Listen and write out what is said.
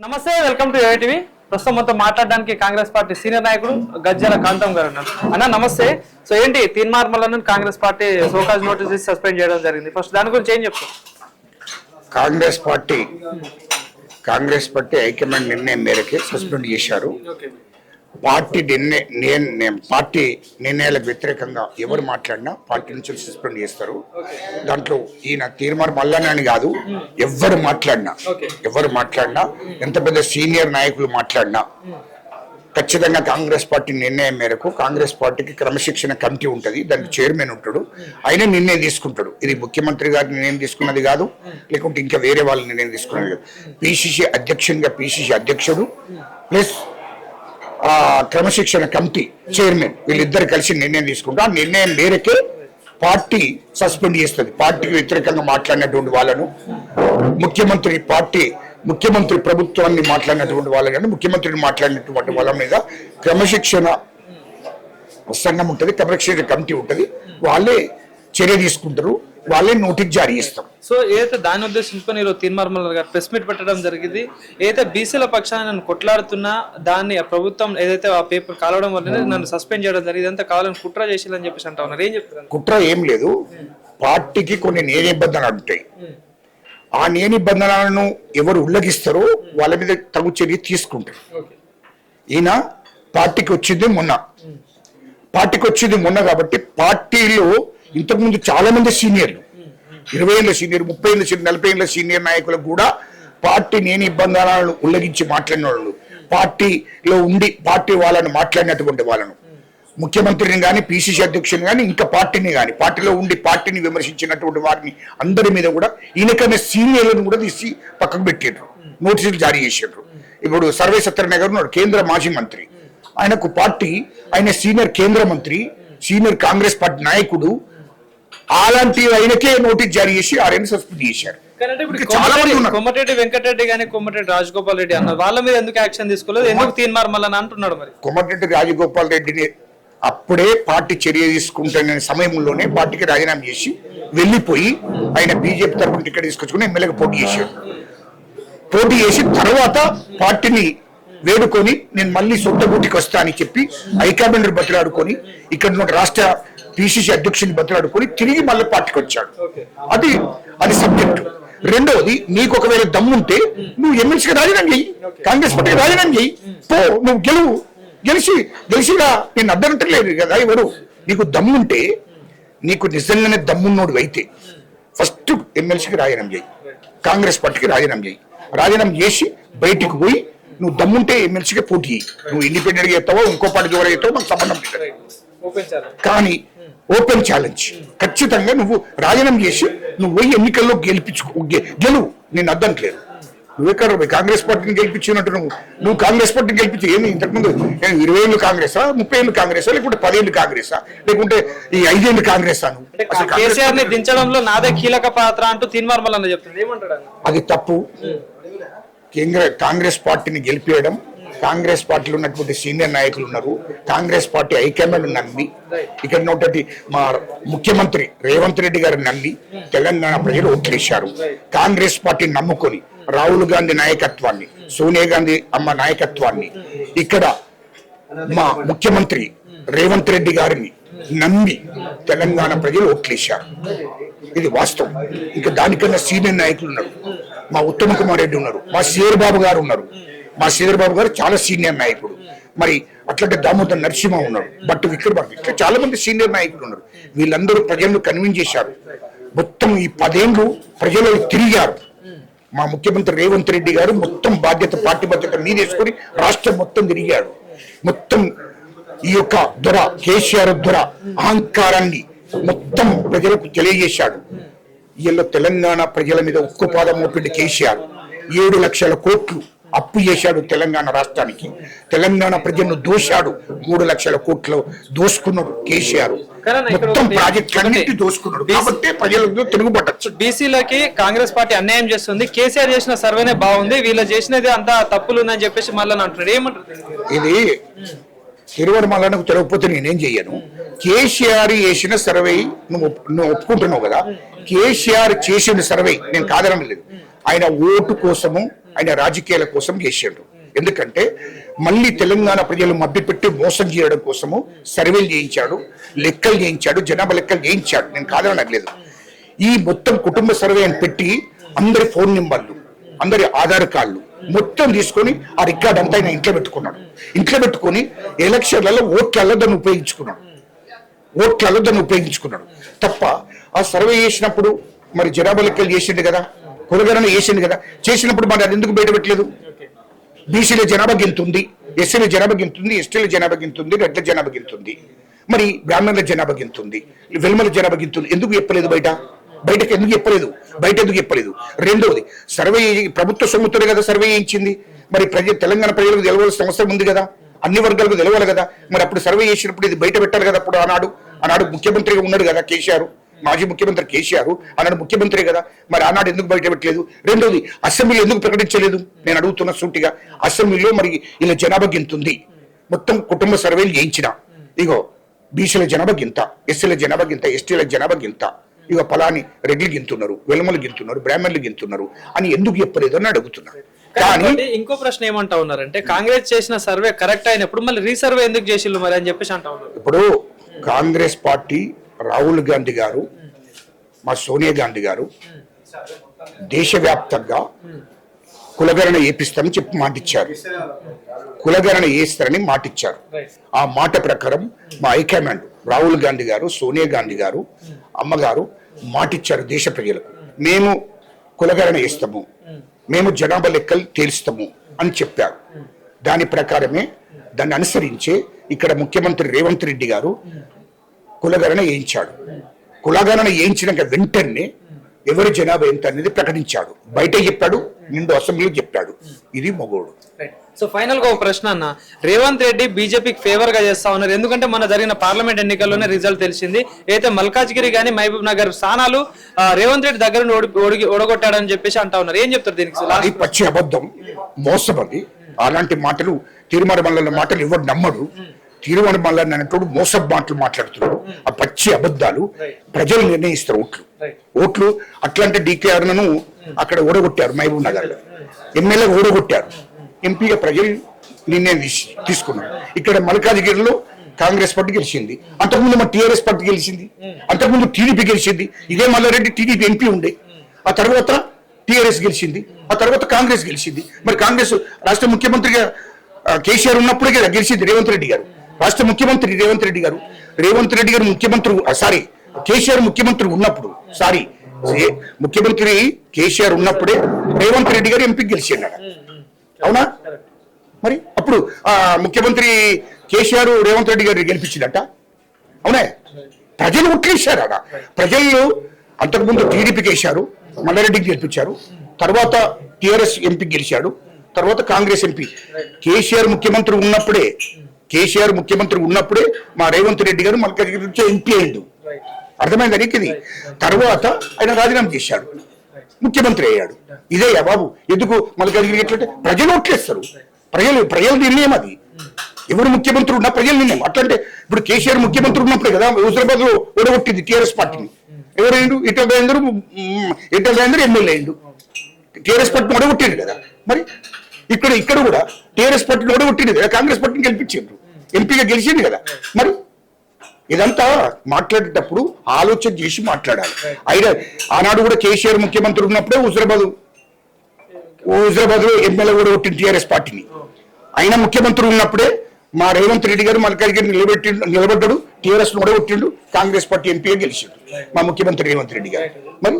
నమస్తే, welcome to ఏఐటీవీ. ప్రస్తుతం మొత్తం మాట్లాడడానికి కాంగ్రెస్ పార్టీ సీనియర్ నాయకుడు గజ్జల కాంతం గారు ఉన్నారు. అన్న నమస్తే. సో ఏంటి తీన్మార్మలను కాంగ్రెస్ పార్టీ సోకాజ్ నోటీస్ ఇచ్చి సస్పెండ్ చేయడం జరిగింది. ఫస్ట్ దాని గురించి ఏం చెప్తారు? కాంగ్రెస్ పార్టీ హైకమాండ్ నిర్ణయం మేరకే సస్పెండ్ చేశారు. పార్టీ నిర్ణయాలకు వ్యతిరేకంగా ఎవరు మాట్లాడినా పార్టీ నుంచి సస్పెండ్ చేస్తారు. దాంట్లో ఈయన తీర్మార్ మల్లన్న కాదు, ఎవరు మాట్లాడినా ఎంత పెద్ద సీనియర్ నాయకులు మాట్లాడినా ఖచ్చితంగా కాంగ్రెస్ పార్టీ నిర్ణయం మేరకు కాంగ్రెస్ పార్టీకి క్రమశిక్షణ కమిటీ ఉంటుంది, దానికి చైర్మన్ ఉంటాడు, ఆయన నిర్ణయం తీసుకుంటాడు. ఇది ముఖ్యమంత్రి గారి నిర్ణయం తీసుకున్నది కాదు, లేకుంటే ఇంకా వేరే వాళ్ళ నిర్ణయం తీసుకున్నది కాదు. పిసిసి అధ్యక్షుడు ప్లస్ క్రమశిక్షణ కమిటీ చైర్మన్ వీళ్ళిద్దరు కలిసి నిర్ణయం తీసుకుంటారు. ఆ నిర్ణయం మేరకే పార్టీ సస్పెండ్ చేస్తుంది. పార్టీకి వ్యతిరేకంగా మాట్లాడినటువంటి వాళ్ళను, ముఖ్యమంత్రి ప్రభుత్వాన్ని మాట్లాడినటువంటి వాళ్ళని, ముఖ్యమంత్రిని మాట్లాడినటువంటి వాళ్ళ మీద క్రమశిక్షణ సంఘం ఉంటుంది, క్రమశిక్షణ కమిటీ ఉంటుంది, వాళ్ళే చర్య తీసుకుంటారు, వాళ్ళే నోటీస్ జారీ చేస్తారు. సో ఏదైతే దాన్ని ఉద్దేశించుకొని ఈరోజు తీన్మార్మల్ గారు ప్రెస్ మీట్ పెట్టడం జరిగింది. ఏదైతే బీసీల పక్షాన నన్ను కొట్లాడుతున్నా దాన్ని ప్రభుత్వం ఏదైతే ఆ పేపర్ కాలవడం వల్లనే నన్ను సస్పెండ్ చేయడం జరిగింది, అంతా కావాలని కుట్ర చేసిందని చెప్పేసి అంటా ఉన్నారు. ఏం చెప్తారు? కుట్ర ఏం లేదు. పార్టీకి కొన్ని నిబంధనలు ఉంటాయి. ఆ నిబంధనలను ఎవరు ఉల్లంఘిస్తారో వాళ్ళ మీద తగు చర్య తీసుకుంటారు. ఈయన పార్టీకి వచ్చింది మొన్న కాబట్టి పార్టీలో ఇంతకుముందు చాలా మంది సీనియర్లు, 20 ఏళ్ళ సీనియర్, 30 ఏళ్ళ సీనియర్, 40 ఏళ్ళ సీనియర్ నాయకులకు కూడా పార్టీ నిబంధనలను ఉల్లంఘించి మాట్లాడిన వాళ్ళు, పార్టీలో ఉండి పార్టీ వాళ్ళని మాట్లాడినటువంటి వాళ్ళను, ముఖ్యమంత్రిని కానీ, పిసిసి అధ్యక్షుని కానీ, ఇంకా పార్టీని కానీ, పార్టీలో ఉండి పార్టీని విమర్శించినటువంటి వారిని అందరి మీద కూడా ఈయనకన్నా సీనియర్లను కూడా తీసి పక్కకు పెట్టిండ్రు, నోటీసులు జారీ చేసిండ్రు. ఇప్పుడు సర్వే సత్యనారాయణ గారు కేంద్ర మాజీ మంత్రి, ఆయనకు పార్టీ, ఆయన సీనియర్ కేంద్ర మంత్రి, సీనియర్ కాంగ్రెస్ పార్టీ నాయకుడు, అలాంటి ఆయనకే నోటీస్ జారీ చేసి ఆయన సస్పెండ్ చేశారు. కోమటిరెడ్డి వెంకటరెడ్డి గానీ, కోమటిరెడ్డి రాజగోపాల్ రెడ్డి అన్నారు, వాళ్ళ మీద ఎందుకు యాక్షన్ తీసుకోలేదు, ఎందుకు తీన్మార్మల్ అని అంటున్నాడు? మరి కోమటిరెడ్డి రాజగోపాల్ రెడ్డిని అప్పుడే పార్టీ చర్య తీసుకుంటున్న సమయంలోనే పార్టీకి రాజీనామా చేసి వెళ్ళిపోయి ఆయన బీజేపీ తరఫున టికెట్ తీసుకొచ్చుకుని ఎమ్మెల్యేగా పోటీ చేసి తర్వాత పార్టీని వేడుకొని నేను మళ్ళీ సొంత గూటికి వస్తా అని చెప్పి హైకమాండ్ బతిలాడుకొని ఇక్కడ రాష్ట్ర పిసిసి అధ్యక్షుని బతిలాడుకొని తిరిగి మళ్ళీ పార్టీకి వచ్చాడు. అది సబ్జెక్టు. రెండోది, నీకు ఒకవేళ దమ్ముంటే నువ్వు ఎమ్మెల్సీకి రాజీనామా చెయ్యి, కాంగ్రెస్ పార్టీకి రాజీనామా చెయ్యి, నువ్వు గెలిచిగా నేను అర్థంటలేదు కదా ఎవరు. నీకు దమ్ముంటే, నీకు నిజంగానే దమ్మున్నోడు అయితే ఫస్ట్ ఎమ్మెల్సీకి రాజీనామా చెయ్యి, కాంగ్రెస్ పార్టీకి రాజీనామా చేసి బయటికి పోయి నువ్వు దమ్ముంటే ఎమ్మెల్సీగా పోటీ చేయి. నువ్వు ఇండిపెండెంట్ గా ఎత్తావో ఇంకో పార్టీ ద్వారా ఎత్తావో మనకు సంబంధం కానీ ఓపెన్ ఛాలెంజ్ ఖచ్చితంగా నువ్వు రాజీనామా చేసి నువ్వు పోయి ఎన్నికల్లో గెలువు. నేను అర్థంట్లేదు. నువ్వెక్కడ కాంగ్రెస్ పార్టీని గెలిపించినట్టు నువ్వు కాంగ్రెస్ పార్టీని గెలిపించి ఏమి ఇంతకుముందు 20 ఏళ్ళు కాంగ్రెసా, 30 ఏళ్ళు కాంగ్రెసా, లేకుంటే 10 ఏళ్ళు కాంగ్రెసా, లేకుంటే ఈ 5 ఏళ్ళు కాంగ్రెసా? కేసీఆర్ ని దించడంలో నాదే కీలక పాత్ర అంటూ తీన్మార్మల్ అన్న చెప్తున్నాడు. ఏమంటాడు? అది తప్పు. కాంగ్రెస్ పార్టీని గెలిపేయడం, కాంగ్రెస్ పార్టీలో ఉన్నటువంటి సీనియర్ నాయకులు ఉన్నారు, కాంగ్రెస్ పార్టీ హైకమాండ్ నమ్మి, ఇక్కడ ఉన్నటువంటి మా ముఖ్యమంత్రి రేవంత్ రెడ్డి గారు నమ్మి తెలంగాణ ప్రజలు ఓట్లేశారు. కాంగ్రెస్ పార్టీని నమ్ముకొని రాహుల్ గాంధీ నాయకత్వాన్ని, సోనియా గాంధీ అమ్మ నాయకత్వాన్ని, ఇక్కడ మా ముఖ్యమంత్రి రేవంత్ రెడ్డి గారిని నమ్మి తెలంగాణ ప్రజలు ఓట్లేశారు. ఇది వాస్తవం. ఇంకా దానికన్నా సీనియర్ నాయకులు ఉన్నారు. మా ఉత్తమ్ కుమార్ రెడ్డి ఉన్నారు, మా శ్రీధర్ బాబు గారు ఉన్నారు. మా శ్రీధర్ బాబు గారు చాలా సీనియర్ నాయకుడు. మరి అట్లాంటి దామోదర్ నరసింహ ఉన్నారు, బట్ ఇక్కడ చాలా మంది సీనియర్ నాయకులు ఉన్నారు. వీళ్ళందరూ ప్రజలను కన్విన్స్ చేశారు. మొత్తం ఈ 10 ఏళ్ళు ప్రజలు తిరిగారు. మా ముఖ్యమంత్రి రేవంత్ రెడ్డి గారు మొత్తం పార్టీ బాధ్యత మీదేసుకొని రాష్ట్రం మొత్తం తిరిగాడు. మొత్తం ఈ యొక్క కేసీఆర్ అహంకారాన్ని మొత్తం ప్రజలకు తెలియజేశాడు. వీళ్ళు తెలంగాణ ప్రజల మీద ఉక్కుపాదం మోపిండి కేసీఆర్ 7 లక్షల కోట్లు అప్పు చేశాడు తెలంగాణ రాష్ట్రానికి. తెలంగాణ ప్రజలను దోశాడు. 3 లక్షల కోట్లు దోసుకున్నాడు కేసీఆర్. మొత్తం ప్రాజెక్టులన్నింటి దోసుకున్నాడు. కాబట్టి ప్రజలకు తిరుగుబట్టచ్చు. బీసీలకి కాంగ్రెస్ పార్టీ అన్యాయం చేస్తుంది, కేసీఆర్ చేసిన సర్వేనే బాగుంది, వీళ్ళు చేసినది అంతా తప్పులు ఉందని చెప్పేసి మళ్ళీ అంటున్నాడు. ఏమంటారు? ఇది తిరువనమలకు తెలియకపోతే నేనేం చెయ్యను. కేసీఆర్ చేసిన సర్వే నువ్వు ఒప్పుకుంటున్నావు కదా, కేసీఆర్ చేసిన సర్వే నేను కాదనలేదు. ఆయన ఓటు కోసము ఆయన రాజకీయాల కోసం చేసిండు. ఎందుకంటే మళ్ళీ తెలంగాణ ప్రజలు మభ్యపెట్టి మోసం చేయడం కోసము సర్వేలు చేయించాడు, లెక్కలు చేయించాడు, జనాభా లెక్కలు చేయించాడు. నేను కాదనట్లేదు. ఈ మొత్తం కుటుంబ సర్వే అని పెట్టి అందరి ఫోన్ నెంబర్లు, అందరి ఆధార్ కార్డులు మొత్తం తీసుకొని ఆ రికార్డ్ అంతా ఆయన ఇంట్లో పెట్టుకున్నాడు. ఇంట్లో పెట్టుకొని ఎలక్షన్లలో ఓట్లలో దాన్ని ఉపయోగించుకున్నాడు తప్ప ఆ సర్వే చేసినప్పుడు మరి జనాభా లెక్కలు చేసిండు కదా, కులగణన చేసిండు కదా, చేసినప్పుడు మరి అది ఎందుకు బయట పెట్టలేదు? బీసీల జనాభా గింతుంది, ఎస్సీల జనాభా గింతుంది, ఎస్టీల జనాభా గింతుంది, రెడ్ల జనాభా గింతుంది, మరి బ్రాహ్మణుల జనాభా గింతుంది, వెల్మల జనాభా గింతుంది. ఎందుకు చెప్పలేదు బయటకు ఎందుకు చెప్పలేదు? రెండవది సర్వే ప్రభుత్వ సొమ్ముతోనే కదా సర్వే చేయించింది. మరి తెలంగాణ ప్రజలకు తెలవాల్సిన అవసరం ఉంది కదా, అన్ని వర్గాలకు తెలవాలి కదా. మరి అప్పుడు సర్వే చేసినప్పుడు ఇది బయట పెట్టాలి కదా. అప్పుడు ఆనాడు ముఖ్యమంత్రిగా ఉన్నాడు కదా కేసీఆర్, మాజీ ముఖ్యమంత్రి కేసీఆర్ ఆనాడు ముఖ్యమంత్రి కదా. మరి ఆనాడు ఎందుకు బయట పెట్టలేదు? రెండోది అసెంబ్లీ ఎందుకు ప్రకటించలేదు? నేను అడుగుతున్న సూటిగా. అసెంబ్లీలో మరి ఇలా జనాభా గింతుంది, మొత్తం కుటుంబ సర్వేలు చేయించిన, ఇగో బీసీల జనాభా గింత, ఎస్సీల జనాభా గింత, ఎస్టీల జనాభా గింత, ఇక పలాని రెడ్లు గింతున్నారు, వెలమలు గింతున్నారు, బ్రాహ్మణులు గింతున్నారు అని ఎందుకు చెప్పలేదు అని అడుగుతున్నారు. కానీ ఇంకో ప్రశ్న ఏమంటా ఉన్నారంటే కాంగ్రెస్ చేసిన సర్వే కరెక్ట్ అయినప్పుడు మళ్ళీ రీసర్వే ఎందుకు చేసిల్లు మరి అని చెప్పేసి అంటా ఉన్నారు. ఇప్పుడు కాంగ్రెస్ పార్టీ రాహుల్ గాంధీ గారు, మా సోనియా గాంధీ గారు దేశవ్యాప్తంగా కులగణన ఏపిస్తామని చెప్పి మాటిచ్చారు. కులగణన చేస్తారని మాటిచ్చారు. ఆ మాట ప్రకారం మా హైకమాండ్ రాహుల్ గాంధీ గారు, సోనియా గాంధీ గారు, అమ్మగారు మాటిచ్చారు దేశ ప్రజలకు. మేము కులగణన చేస్తాము, మేము జనాభా లెక్కలు తేలుస్తాము అని చెప్పారు. దాని ప్రకారమే దాన్ని అనుసరించే ఇక్కడ ముఖ్యమంత్రి రేవంత్ రెడ్డి గారు కులగణన చేయించాడు. కులగణన చేయించినాక వెంటనే ఎవరి జనాభా ఎంత అనేది ప్రకటించాడు. బయట చెప్పాడు, నిండు అసెంబ్లీలో చెప్పాడు. ఇది మొగోడు. సో ఫైనల్ గా ఒక ప్రశ్న అన్న, రేవంత్ రెడ్డి బీజేపీకి ఫేవర్ గా చేస్తా ఉన్నారు. ఎందుకంటే మన జరిగిన పార్లమెంట్ ఎన్నికల్లోనే రిజల్ట్ తెలిసింది. అయితే మల్కాజ్గిరి గానీ మహబూబ్ నగర్ స్థానాలు రేవంత్ రెడ్డి దగ్గర ఓడగొట్టాడని చెప్పేసి అంటా ఉన్నారు. ఏం చెప్తారు దీనికి? అది పచ్చి అబద్ధం, మోసమది. అలాంటి మాటలు తిరుమల మాటలు ఎవరు నమ్మడు. తిరుమల అన్నట్టు మోసపు మాటలు మాట్లాడుతున్నాడు. ఆ పచ్చి అబద్ధాలు. ప్రజలు నిర్ణయిస్తారు ఓట్లు. అట్లాంటి డీకేఆర్ ను అక్కడ ఓడగొట్టారు, మహబూబ్ నగర్ లో ఎమ్మెల్యే ఓడగొట్టారు, ఎంపీగా ప్రజలు నిర్ణయం తీసుకున్నారు. ఇక్కడ మల్కాజ్గిరిలో కాంగ్రెస్ పార్టీ గెలిచింది, అంతకుముందు మా టీఆర్ఎస్ పార్టీ గెలిచింది, అంతకుముందు టీడీపీ గెలిచింది. ఇదే మల్లారెడ్డి టీడీపీ ఎంపీ ఉండే, ఆ తర్వాత టీఆర్ఎస్ గెలిచింది, ఆ తర్వాత కాంగ్రెస్ గెలిచింది. మరి కాంగ్రెస్ రాష్ట్ర ముఖ్యమంత్రిగా కేసీఆర్ ఉన్నప్పుడే కదా గెలిచింది రేవంత్ రెడ్డి గారు. రాష్ట్ర ముఖ్యమంత్రి రేవంత్ రెడ్డి గారు కేసీఆర్ ముఖ్యమంత్రి ఉన్నప్పుడు ముఖ్యమంత్రి కేసీఆర్ ఉన్నప్పుడే రేవంత్ రెడ్డి గారు ఎంపీ గెలిచిండు. అవునా? మరి అప్పుడు ముఖ్యమంత్రి కేసీఆర్ రేవంత్ రెడ్డి గారిని గెలిపించిందట. అవునా? ప్రజలు ఉట్లేశారు. ప్రజలు అంతకుముందు టీడీపీకి వేశారు, మల్లారెడ్డికి గెలిపించారు, తర్వాత టీఆర్ఎస్ ఎంపీ గెలిచాడు, తర్వాత కాంగ్రెస్ ఎంపీ. కేసీఆర్ ముఖ్యమంత్రి ఉన్నప్పుడే మా రేవంత్ రెడ్డి గారు మల్కాజ్గిరి నుంచి ఎంపీ అయ్యిండు. అర్థమైంది నీకు? ఇది తర్వాత ఆయన రాజీనామా చేశాడు, ముఖ్యమంత్రి అయ్యాడు. ఇదే బాబు ఎందుకు మల్కాజ్గిరి ఎట్లంటే ప్రజలు ఓట్లేస్తారు. ప్రజల నిర్ణయం అది. ఎవరు ముఖ్యమంత్రి ఉన్నా ప్రజల నిర్ణయం. అట్లంటే ఇప్పుడు కేసీఆర్ ముఖ్యమంత్రి ఉన్నప్పుడే కదా హుజరాబాద్ లో ఓడగొట్టింది టీఆర్ఎస్ పార్టీని. ఎవరైండు? ఈటెల రాజేందర్ ఎమ్మెల్యే అయిండు. టీఆర్ఎస్ పార్టీని ఓడగొట్టిండు కదా. మరి ఇక్కడ కూడా టీఆర్ఎస్ పార్టీని ఓడగొట్టింది కదా, కాంగ్రెస్ పార్టీని గెలిపించిండ్రు, ఎంపీగా గెలిచింది కదా. మరి ఇదంతా మాట్లాడేటప్పుడు ఆలోచన చేసి మాట్లాడాలి. ఆనాడు కూడా కేసీఆర్ ముఖ్యమంత్రి ఉన్నప్పుడే హుజరాబాద్ లో ఎమ్మెల్యే కూడా కొట్టింది టీఆర్ఎస్ పార్టీని. ఆయన ముఖ్యమంత్రి ఉన్నప్పుడే మా రేవంత్ రెడ్డి గారు మల్కాజ్గిరి నిలబడ్డాడు, టీఆర్ఎస్ కూడా కొట్టిండు, కాంగ్రెస్ పార్టీ ఎంపీగా గెలిచిండు మా ముఖ్యమంత్రి రేవంత్ రెడ్డి గారు. మరి